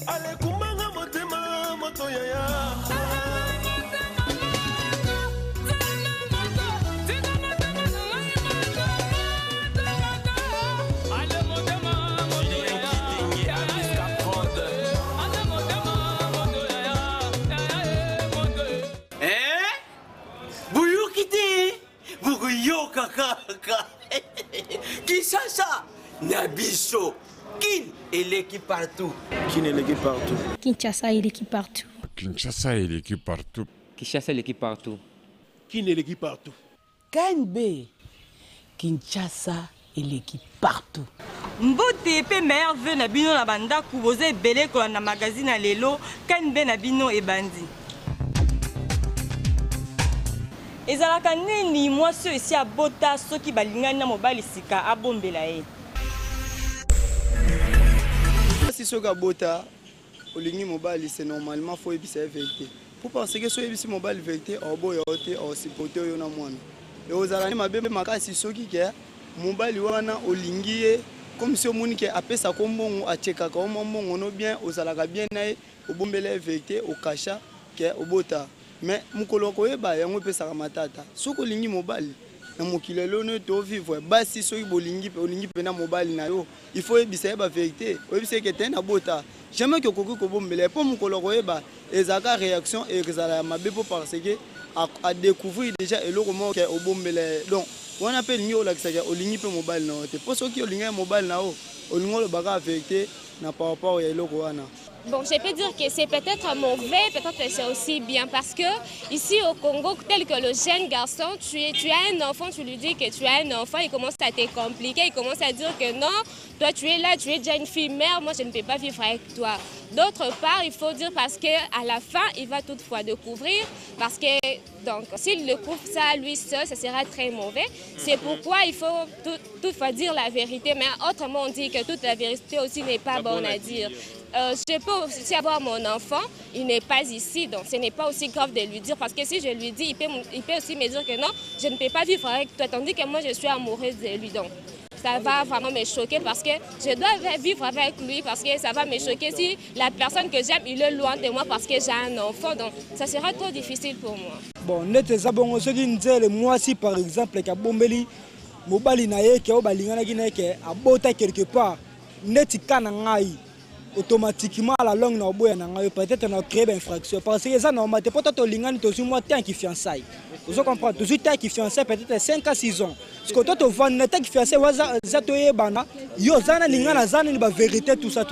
Ale kumanga motema moto yaya. Kaka Kinshasa Nabiso Kin et l'équipe partout. Kin et l'équipe partout. Kinshasa et l'équipe partout. Kinshasa et l'équipe partout. Kinshasa et l'équipe partout. Kin et l'équipe partout. KNB Kinshasa et l'équipe partout. Mbote pe merve na bino na banda kuboze belé ko na magazine lelo KNB na bino e bandi. Ezalaka nini moi ceux ici à bota soki balingani na mobali sika abombela ye. Si soka bota olingi mobali c'est normalement faut ebisa vérité. Pour penser que so ebisi mobali vérité oboya ote o supporter yo na mwana. Et ozalani mabe makasi soki ke mobali wana olingi ye comme si omoni ke apesa kombongo acheka ka ombongo no bien ozalaka bien na ye obombela vérité okasha ke obota. Mais mukolo koyeba yango pesa matata soko lingi mobali na mokile lono to vivre basi soki bolingi pe olingi pe na mobali na yo il faut ebisa ba vérité oyebisa ke tena bota jamais que koko ko bombela po mukolo koyeba ezaka réaction et ezala mabe po parce que à découvrir déjà eloko mo ke obombela donc on appelle ni olakisa ke olingi pe mobali na te po soki olingi mobali na yo olingo lo baka vérité na par rapport ya eloko wana. Bon, je peux dire que c'est peut-être mauvais, peut-être que c'est aussi bien parce que ici au Congo, tel que le jeune garçon, tu as un enfant, tu lui dis que tu as un enfant, il commence à te compliquer, il commence à dire que non, toi tu es là, tu es déjà une fille mère, moi je ne peux pas vivre avec toi. D'autre part, il faut dire parce qu'à la fin, il va toutefois découvrir, parce que donc s'il découvre ça lui seul, ça sera très mauvais. C'est pourquoi il faut toutefois dire la vérité, mais autrement on dit que toute la vérité aussi n'est pas bonne à dire. Je peux aussi avoir mon enfant, il n'est pas ici, donc ce n'est pas aussi grave de lui dire, parce que si je lui dis, il peut aussi me dire que non, je ne peux pas vivre avec toi, tandis que moi je suis amoureuse de lui. Donc ça va vraiment me choquer parce que je dois vivre avec lui, parce que ça va me choquer si la personne que j'aime, il est loin de moi parce que j'ai un enfant, donc ça sera trop difficile pour moi. Bon, net ezabongo soki nzele moi si par exemple ka bombeli mobali na ye ke obalingana ki na ke abota quelque part net kana ngai automatiquement la langue na boya na ngai peut-être na créer une infraction parce que ça normal peut-être lingani to moi tant qui fiançailles. Vous comprenez toujours tant qui fiançailles peut-être 5 à 6 ans. Ce que toi tu vois net qui fiançailles waza zato yebana yo zana lingana zana ni ba vérité tout ça.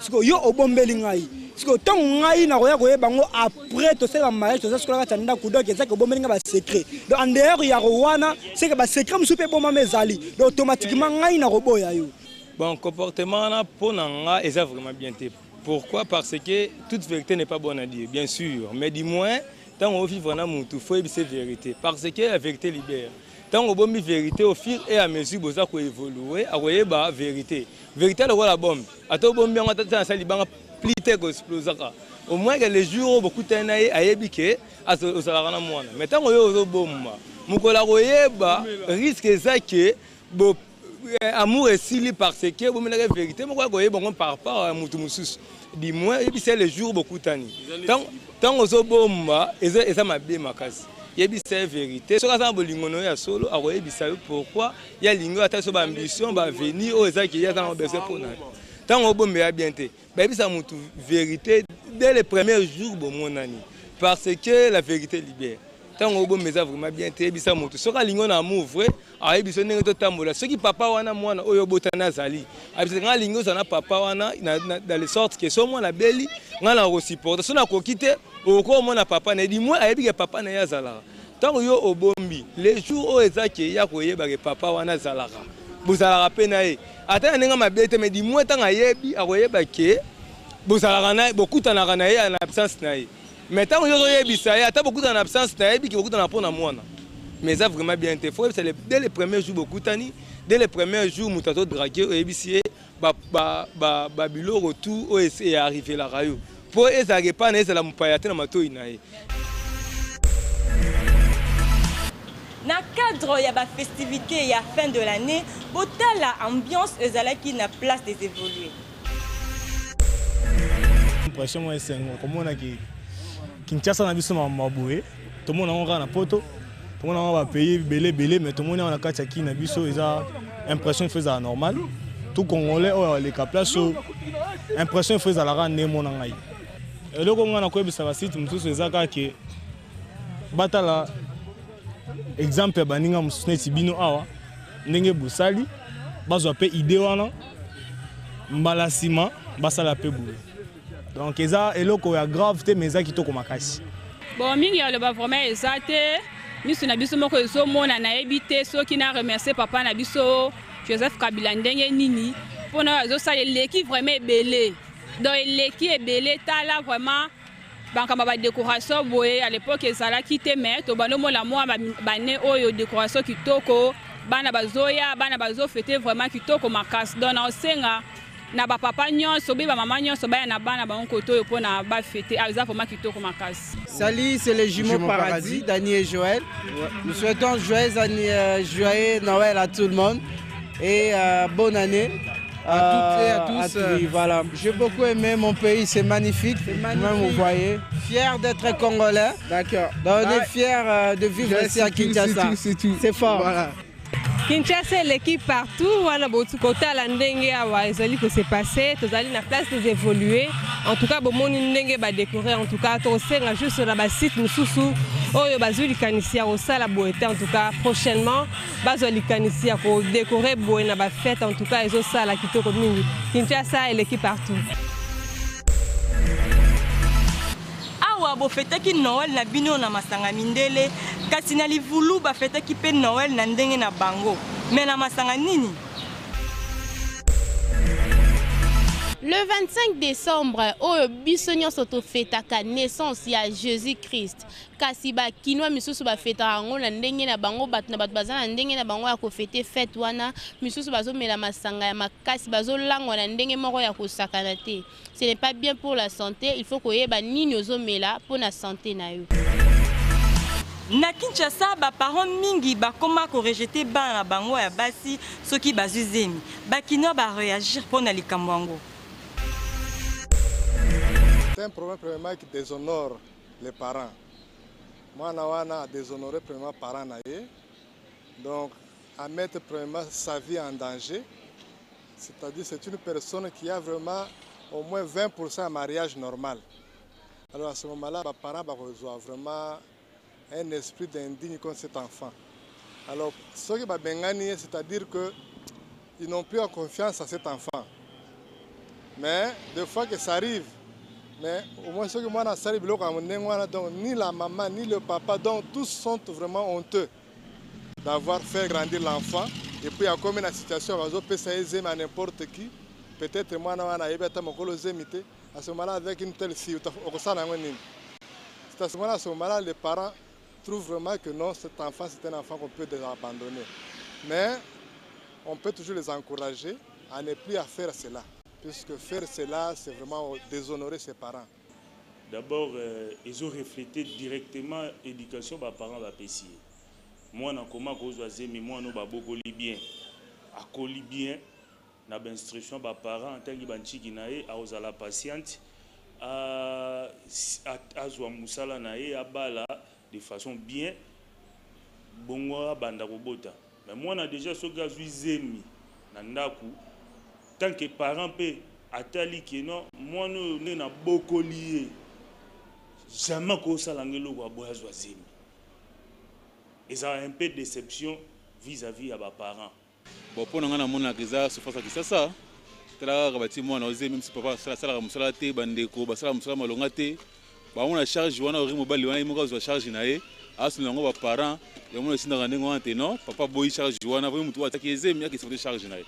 Ce que yo obombeli ngai. Ce que tant ngai na roya koyeba ngo après to c'est la mariage to ça ce que la tanda kudo ke zaka bombeli nga ba secret. Donc en dehors ya rowana c'est que ba secret musupe bomba mezali. Donc automatiquement ngai na roboya yo. Bon, comportement pour Nanga est vraiment bien. Pourquoi? Parce que toute vérité n'est pas bonne à dire, bien sûr. Mais du moins, tant qu'on vit vraiment il faut éviter la vérité. Parce que la vérité libère. Tant qu'on vit la vérité, au fur et à mesure que vous évoluez, vous voyez la vérité. La vérité, c'est la bombe. À tout bon, on a dans la liban plus tard qu'exploser. Au moins, les jours où beaucoup de temps à ébiquer, à ce salariat moins. Mais tant qu'on est au bombe, mon collègue risque que amour est si parce que vous me la vérité moi quoi bon par rapport à mutumussus du moins et puis c'est les jours beaucoup tani tant aux bomba et ça m'a bien makasi et puis c'est vérité sur ça bolingono ya solo a et puis ça pourquoi il y a lingo ata so ambition va venir aux ça qui y a dans besoin pour na tant au bomba ya bien té bah et puis ça mutu vérité dès les premiers jours bon mon ami parce que la vérité libère. Tant que vous avez vraiment bien été, vous avez dit que vous avez dit que vous avez dit que vous avez dit que papa wana mwana oyo botana zali abisanga lingo sana papa wana dans les sortes que so mwana beli ngana ko supporter so na ko kite oko mwana papa na di moi ayebi que papa na ya zala tant yo obombi les jours o ezaki ya ko yeba que papa wana zalaka bozalaka pe na ye ata nenga mabete mais di moi tant ayebi akoyeba que bozalaka na bokutana na ye en absence na ye. Mais tant que vous avez beaucoup d'absence, vous avez beaucoup de moi. Mais ça vraiment bien été. Dès les premiers jours, beaucoup tani. Dès les premiers jours, nous avons dragué au EBC, Babylon retour est arrivé là. Pour eux, ça n'est pas la moupayate na mato inae. Dans le cadre de la festivité et à la fin de l'année, la ambiance est la place des évoluer. impression moi esengo komona ki Kinshasa na biso maboué tout le monde a un poto tout le monde va payer belé mais tout le monde a kati ya na biso eza impression faisait normal tout congolais les place impression faisait la rane mona ngai eloko nga na koyebisa ba site mususu eza kaka batala exemple baninga mususu neti bino awa ndenge busali bazwa pe idée wana mbala sima basala pe boulé donc eza eloko ya grave te mais eza kitoko makasi bon mingi ya loba vraiment eza te miso na biso moko ezomona na yebi te soki na remercier papa na biso Joseph Kabila ndenge nini mpona azosala eleki vraiment ebele donc eleki ebele tala vraiment bankamba badécoration boye à l'époque ezalaki te mais tobanomona mwa bane oyo décoration kitoko bana bazoya bana bazofete vraiment kitoko makasi donc na osenga na bapapa nyonso be bamama nyonso baya na bana bankoto oyo mpona bafete aza vraiment kitoko makasi. Salut, c'est les jumeaux Paradis, Dani et Joël. Nous souhaitons joyeux Noël à tout le monde et bonne année à toutes et à tous. Voilà. J'ai beaucoup aimé mon pays, c'est magnifique. Même vous voyez. Fier d'être congolais. D'accord. On est fier de vivre ici à Kinshasa. C'est fort. Voilà. Kinshasa l'équipe partout wana botu kota la ndenge awa ezali ko se passer tozali na place de évoluer en tout cas bomoni ndenge ba décorer en tout cas to senga juste na ba site mususu oyo bazuli kanisia au sala boete en tout cas prochainement bazoli kanisia ko décorer boé na ba fête en tout cas ezo sala kitoko mingi Kinshasa l'équipe partout. Awa bo fêtaki Noël na bino na masanga mindele kasi na livulu ba fêtaki pe Noël na ndenge na bango mais na masanga nini. Le 25 décembre, oyo biso nyonso to fetaka naissance ya Jésus-Christ. Kasi ba kinwa misusu ba feta ngo na ndenge na bango batu na batu bazana ndenge na bango ya ko fete fête wana misusu bazo mela masanga ya makasi bazo langwa na ndenge moko ya ko sakana te. Ce n'est pas bien pour la santé, il faut koyeba nini ozo mela pour na santé na yo. Na Kinshasa ba parents mingi ba koma ko rejeter bana bango ya basi soki bazuzemi. Ba kinwa ba réagir pour na likambo yango. C'est un problème premièrement qui déshonore les parents. Moi, je suis déshonoré premièrement les parents. Donc, à mettre premièrement sa vie en danger. C'est-à-dire que c'est une personne qui a vraiment au moins 20% de mariage normal. Alors à ce moment-là, les parents reçoivent vraiment un esprit d'indigne contre cet enfant. Alors, ce qui va bengani, c'est-à-dire qu'ils n'ont plus confiance à cet enfant. Mais des fois que ça arrive, mais au moins ceux que moi donc ni la maman ni le papa donc tous sont vraiment honteux d'avoir fait grandir l'enfant et puis il y a comme une situation à n'importe qui peut-être moi à ce moment-là avec une telle fille c'est à ce moment-là les parents trouvent vraiment que non, cet enfant c'est un enfant qu'on peut abandonner mais on peut toujours les encourager à ne plus à faire cela. Puisque faire cela, c'est vraiment déshonorer ses parents. D'abord, ils ont reflété directement l'éducation des parents de PCI. Moi, je suis moi, je bien. À bien, na instruction des parents, en tant que la patiente, à musala de façon bien, bongo banda robota. Mais moi, on a déjà ce gars zemi nandaku. Tant que parents peuvent attali que non, moi nous n'avons beaucoup lié. Jamais qu'on s'alangelo ou aboyazouazemi. Et ça a un peu de déception vis-à-vis à mes parents. Bon, pour nous, on a mon accusé sur face à qui ça. Tela rabati moi na ozemi même si papa sala musala te bandeko basala musala malonga te. Ba on a charge wana ori mobile wana imoko zo charge na ye. Asu nango ba parents ya mona sinda ndengo ante non papa boy charge wana bo mutu ataki ezemi ya ki se charge na ye.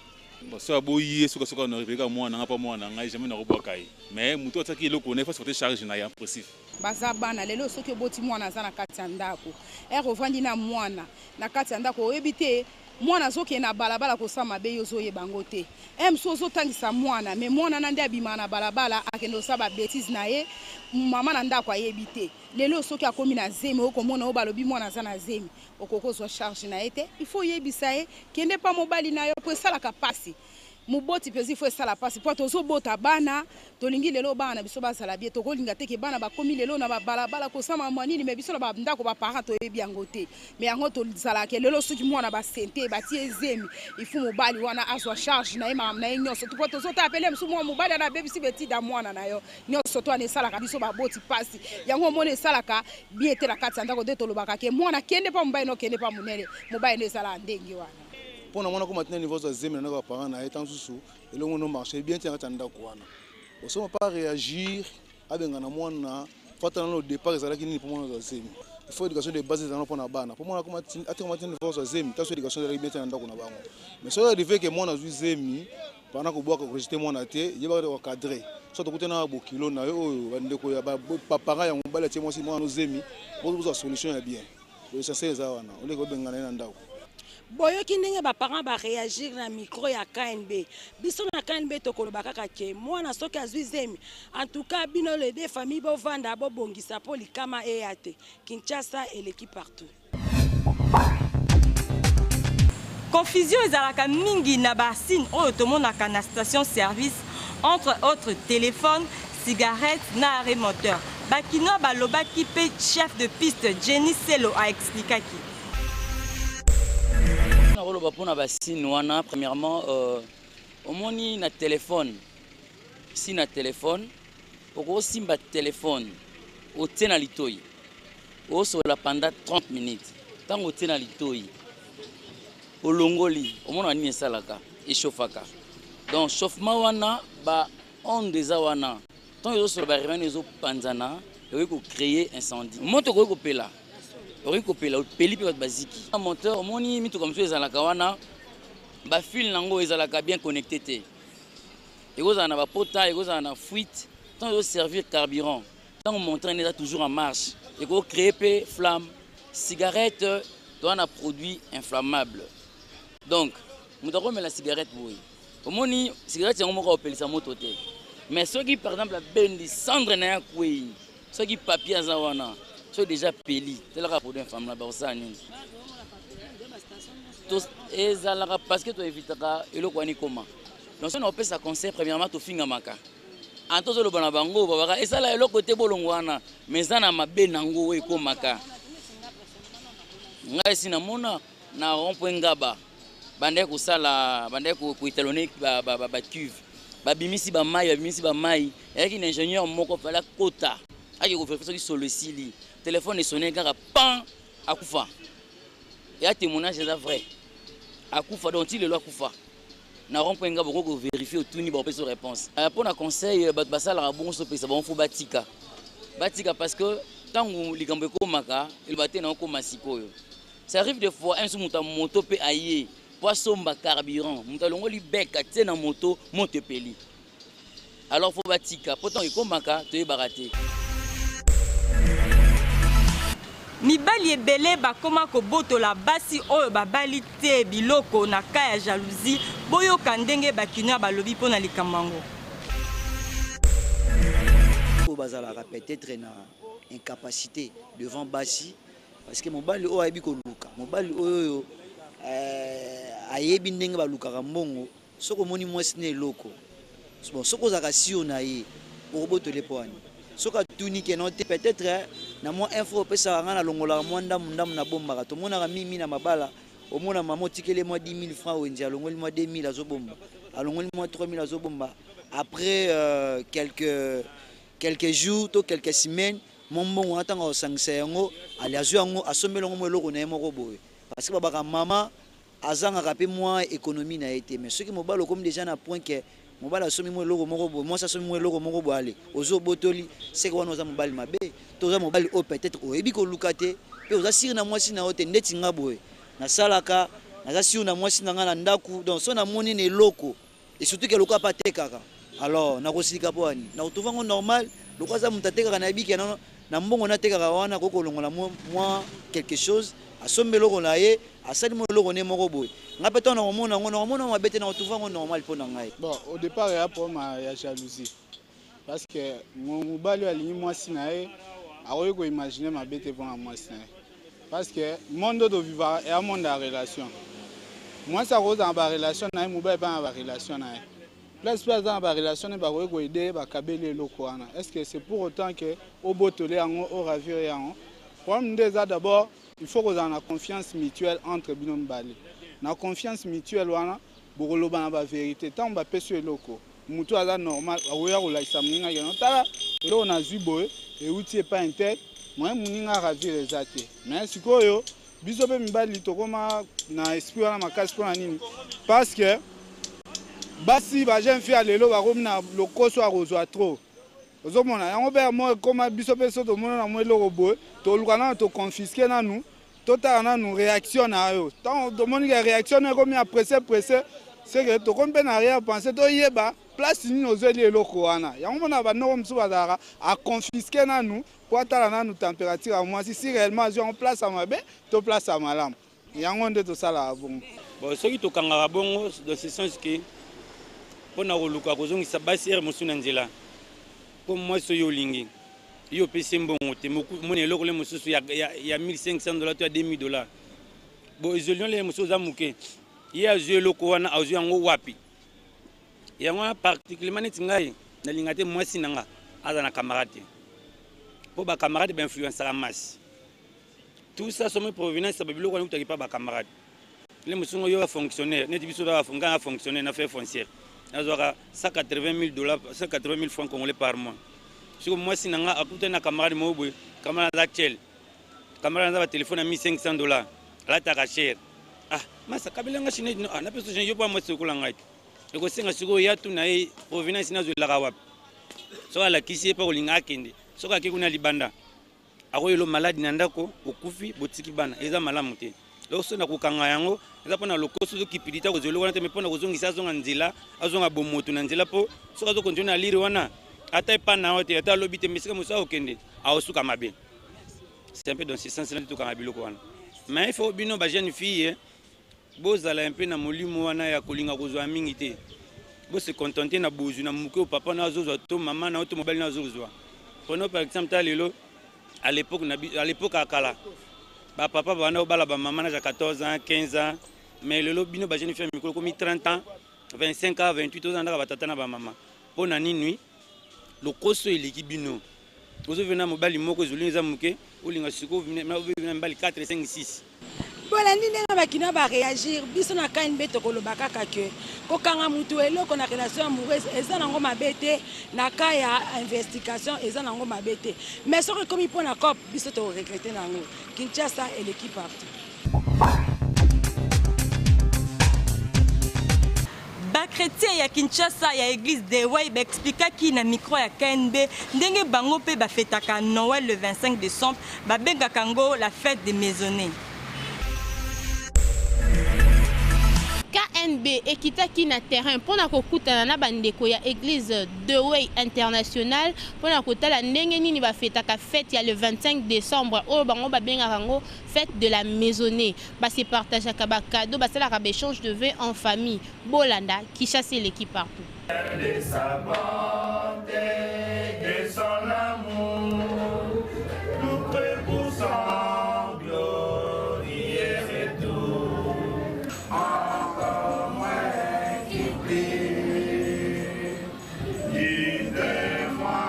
Parce que boy soka na reveka moi na pas moi na ngai jamais na roboka ye. Mais mutu ataki eloko na fa se charge na ye en principe. Baza bana lelo soki boti mwana za na kati ya ndako. Rovandi na mwana na kati ya ndako oyebite mwana zoke na balabala kosama be yozoye bango te. Emso zotangisa mwana mais mwana na nde abima na balabala akendo saba bêtise na ye mama na ndako ayebite. Lelo soki akomi na zemi okomona obalobi mwana za na zemi okokozwa charge na ete il faut yebisa ye kende pa mobali na yo po sala ka pasi. moboti pezi fo esala pasi po tozobota bana tolingi lelo bana na biso bazala bie tokolinga te ke bana bakomi lelo na babalabala kosama mwa nini me biso na bandako baparent toyebi yango te me yango tozalaka lelo soki mwana basente batie ezemi ifu mobali wana azwa charge na ye makambo na ye nyonso po tozotapele mosu mwa mobali ana bebisi betida mwana na yo nyonso to ana esalaka biso baboti pasi yango omona esalaka bien te na kati ya ndako nde tolobaka ke mwana kende pa mobali nokende pa monene mobali nde ezala ndenge wana pour na mwana ko maintenant niveau za zemi na parents na etant susu elongo no marché bien tiens tanda ko wana osoma pas réagir abenga na mwana fata na le départ ezalaki nini pour mwana za zemi il faut éducation de base dans na bana pour mwana ko maintenant niveau za zemi taso éducation ezalaki bien tiens ndako na bango mais so arrivé que mwana zu zemi pendant ko boka ko rejeter mwana te yeba ko cadrer so to kutena bo kilo na yo bandeko ya papa ya mobala tie mwasi mwana zemi bo solution ya bien ça c'est ça wana ole ko benga na ndako boyoki ndenge baparent baréagir na micro ya KNB biso na KNB tokoloba kaka ke mwana soki azwi zemi en tout cas bino les deux familles bovanda bobongisa po likama eya te Kinshasa eleki partout. Confusion ezalaka mingi na basine oyo tomonaka na station service entre autres téléphone, cigarette na arrêt moteur. Bakino balobaki pe chef de piste Jenny Selo a expliqué premièrement, au moins na téléphone. Si na téléphone, au simba téléphone, au tena litoi, au sur la pendant 30 minutes. Tant au tena litoi, au longoli, au moins ni salaka, et chauffaka. Donc chauffement wana ba on des awana. Tant ils sur la barrière les autres panzana, ils vont créer incendie. Monte ko pela. Orikopela peli pe baziki un moteur moni mitu comme ça ezalaka wana ba fil nango ezalaka bien connecté te ekozala na ba pota ekozala na fuite tant de servir carburant tant on montre est toujours en marche et ko créer pe flamme cigarette doit un produit inflammable donc muta ko la cigarette boy omoni cigarette yango moko opelisa moto te mais ceux qui par exemple la bendi cendre na ya kwei ceux qui papier azawana so déjà peli telaka produit inflammable ça nini tous ezalaka parce que tu évitaka eloko ani koma donc on peut ça conseil premièrement to finga maka antozo lo bana bango babaka esala eloko te bolongo wana mais ça na mabe nango e komaka ngai sina mona na rond-point ngaba bande ko sala bande ko italonner ba cuve ba bimisi ba mai yaki ingénieur moko fala kota aki ko faire ça sur le sili téléphone est sonné car pan akufa et à témoignage c'est vrai akufa donc il est là akufa na rond-point ngaba ko vérifier tout ni ba pe sur réponse pour na conseil ba sala bon so pe ça bon faut batika parce que tant que likambo ko maka il baté na ko masikoyo ça arrive des fois un sou muta moto pe aye poisson ba carburant muta longo li beka té na moto peli alors faut batika pourtant il ko maka to baraté. Mibali ebele bakoma kobotola basi oyo babali te biloko na ka ya jalousie boyoka ndenge bakino balobi pona likambango. Bazalaka peut-être na incapacité devant basi parce que mobali oyo ayebi koluka mobali oyo ayebi ndenge balukaka mbongo soko moni mwasi na eloko bon soko zaka sio na ye okobotole poani soka tunike non te peut-être na mo info pesa ngana longola mo ndamu na bomba to mona mimi na mabala omona mama tikele mo 10 000 francs wenzi alongoli mo 2 000 azobomba alongoli mo 3 000 azobomba après quelques jours to quelques semaines mon bon atanga o sangisa yango ali azu yango asombelongo mo eloko na yemo ko boye parce que babaka mama azanga ka pe moi économie na été mais ceux qui mo balo comme déjà na point que mobala somi mo eloko moko boye moi ça somi mo eloko moko boye ale ozo botoli c'est quoi nous a mobali mabe to za mobali o peut-être o ebi ko lukate pe oza siri na mwasi na ote ndeti nga boye na salaka na za siri na mwasi na nga na ndaku donc so na moni ne eloko et surtout que eloko pa tekaka alors na ko silika po ani na ko tuvango normal loko za mutateka na biki na mbongo na tekaka wana ko kolongola moi quelque chose asombeloko na ye asali mo eloko ne moko boye nga pe tona omona mabete na ko tuvango normal po na ngai. Bon au départ ya po ma ya jalousie parce que mobali alingi mwasi na ye akoki ko imaginer mabete po na mwasi na ye parce que monde de vivre est un monde de relation moi ça rose en relation na mobile pas en relation na place pas dans la relation ba ko aider ba kabele loko wana. Est-ce que c'est pour autant que au botolé en au ravir en problème déjà d'abord il faut qu'on ait une confiance mutuelle entre binom bali na confiance mutuelle wana bokoloba na ba vérité tant ba peso loko mutu ala normal awoya ko la isamuninga ke no tala elo na zuboe et outil pas intel moi muninga ravir ezate mais sikoyo biso pe mibali tokoma na esprit wana makasi pona nini parce que basi ba jeune fille lelo ba komi na lokoso arozwa trop ozomona yango be mo koma biso pe so to mona na mo eloko boye to lukana to confisquer na nous tota na nous réaction na yo tant to moni que réaction na komi pressé c'est que to kombe na rien penser to yeba place ni ozeli eloko wana yango mona ba no msu bazara a confisquer na nous pour atala na nous température à moi si réellement en place à mabe to place à malam yango nde to sala bongo bon soki to kangaka bongo dans ce sens que pona koluka kozongisa basi ere mosu na nzela po mwasi oyo olingi yo opesi mbongo te moni eloko le mosusu ya $1500 to ya $2000 bo ezolion le mosusu oza moke ye azwi eloko wana azwi yango wapi yango wana particulièrement neti ngai nalinga te mwasi na nga aza na camarade te po bacamarade bainfluensaka masi tout ça somme provenance ya babiloko wana ekutaki pa bacamarade le mosusu oyo bafonctionnaire neti biso nga fonctionnaire na affaire foncière nazwaka $180,000 180,000 francs congolais par mois. Si moi si nanga akuta na camarade mo boy, camarade za chel. Camarade za téléphone à $1,500. La ta cher. Ah, masa kabila nga chine no, na peso je pas moi sekula ngai. Eko senga siko ya tu na e provenance na zo la kawap. So ala kisi pa olinga kende. So ka ke kuna libanda. Ako yelo malade na ndako okufi botiki bana. Eza malamu te. Lorsque na kokanga yango eza pona lokoso zo kipidita ko zelo wana te mepona kozongisa zonga nzela azonga bomoto na nzela po soka zo continue na lire wana ata epa na wote ata lobi te mesika musa okende aosuka mabe c'est un peu dans ce sens là tout kanga biloko wana mais il faut bino ba jeune fille bozala un peu na molimo wana ya kolinga kozwa mingi te bo se contenter na bozu na muke o papa na zozwa to mama na to mobile na zozwa prenons par exemple talelo à l'époque akala ba papa bana obala ba maman na 14 ans 15 ans mais le lobino ba jeune fille mikolo komi 30 ans 25 ans 28 ans ndaka batata na ba maman pona nini le koso eliki bino ozo vena mobali moko zolinza muke olinga siko vena mbali 4 5 6 bolandi ndenge bakina ba réagir biso na KNB tokoloba kaka ke kokanga mutu eloko na relation amoureuse eza nango mabete na ka ya investigation eza nango mabete mais soki komi pona cop biso to regretter nango Kinshasa et l'équipe partout. Chrétien ya Kinshasa ya église de Way expliqua qui na micro ya KNB ndenge bango pe ba fêtaka Noël le 25 décembre ba benga kango la fête des maisonnées. KNB ekitaki na terrain pona kokutana na bandeko ya église de Way international pona kotala ndenge nini ba fêtaka fête ya le 25 décembre o bango ba benga kango fête de la maisonnée ba se partage ka ba cadeau ba sala ka échange de vœux en famille Bolanda qui chasse l'équipe partout. De sa bonté, de son amour, nous prêtons son gloire et tout. Encore moins qui prie, guide-moi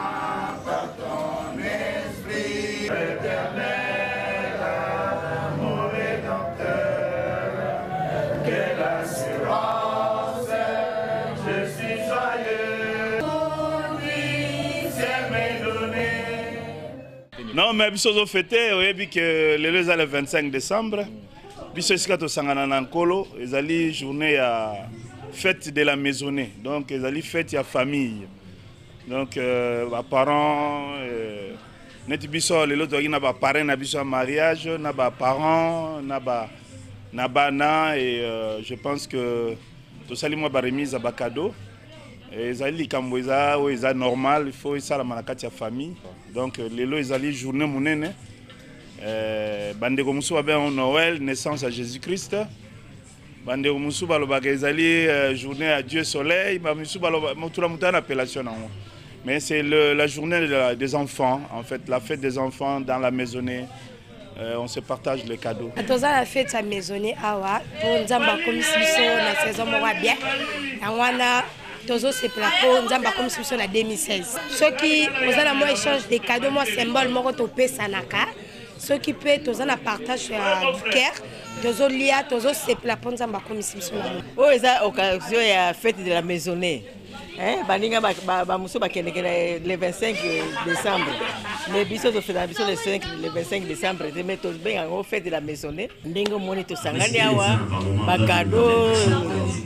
par ton esprit éternel, mon rédempteur, quelle assurance, je suis joyeux, c'est mes données. Non, mais biso zo fêté, oyebi que le 25 décembre. Biso esika to sangana na nkolo ezali journée ya fête de la maisonnée, donc ezali fête ya famille, donc ba parents neti biso lelo to na ba parrain na biso mariage na ba parents na bana et je pense que to sali moi ba remise ba cadeau ezali likambo eza normal, il faut ça la manakati ya famille, donc lelo ezali journée monene. Bandeko musu ba ben Noël, naissance à Jésus-Christ. Bandeko musu ba lobaka ezali journée à Dieu soleil, ba musu ba lobaka mutula mutana appellation nango. Mais c'est la journée des enfants, en fait, la fête des enfants dans la maisonnée. on se partage les cadeaux. Tous la fête à maisonner awa pour nzamba comme si la saison mora bien. Anwana tozo c'est pour nzamba comme si la 2016. Ceux qui vous avez moi échange des cadeaux moi symbole moko to pesa naka. Ceux qui peut tous la partage du cœur. Tozo lia tozo c'est pour nzamba comme si la. Oh eza occasion ya fête de la maisonnée. Baninga ba muso ba kenekele le 25 décembre. Mais biso to fait la biso le 25 décembre de mettre bien en fête de la maisonnée. Ndingo moni to sangani awa ba cadeau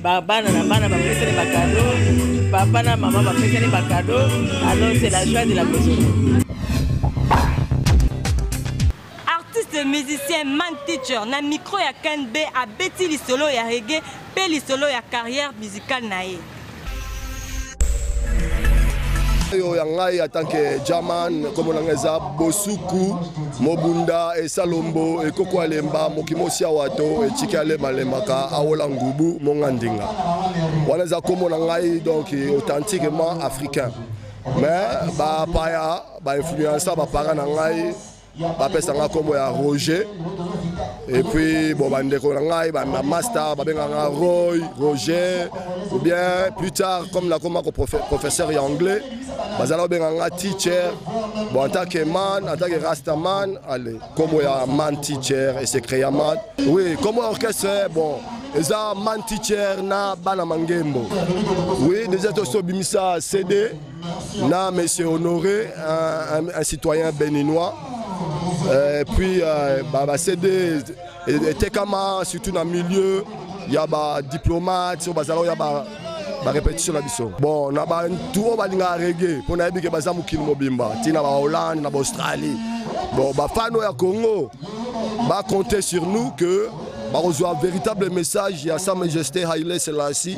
bana na bana ba pesa ba cadeau papa na maman ba pesa ba cadeau. Alors c'est la joie de la maisonnée. Artiste musicien man teacher na micro ya KNB a beti lisolo ya reggae pe lisolo ya carrière musicale nae. Yangai en tant que Jaman, comme on a Bosuku, Mobunda et Salombo et Koko Alemba, Mokimosia Wato et Chikale Malemaka, Aolangubu, Mongandinga. On a comme on a donc authentiquement africain. Mais bah paya, bah influence, bah paranangai. Bapesanga comme Roger et puis bon bandeko ngai ba master ba benganga Roger ou bien plus tard comme la comme professeur anglais bazala benganga teacher bon en tant que man en tant que rastaman allez comme ya man teacher et c'est créé man oui comme orchestre bon eza man teacher na bana mangembo oui déjà to so bimisa CD na monsieur Honoré un citoyen béninois. Puis CD était comme surtout dans le milieu il y a des diplomates il y a des répétitions bon on a tout reggae pour na que baza mukili mobimba tina ba Hollande na Australie bon ba fano ya Congo va compter sur nous que on reçoit un véritable message. Il y a Sa Majesté Haile Selassie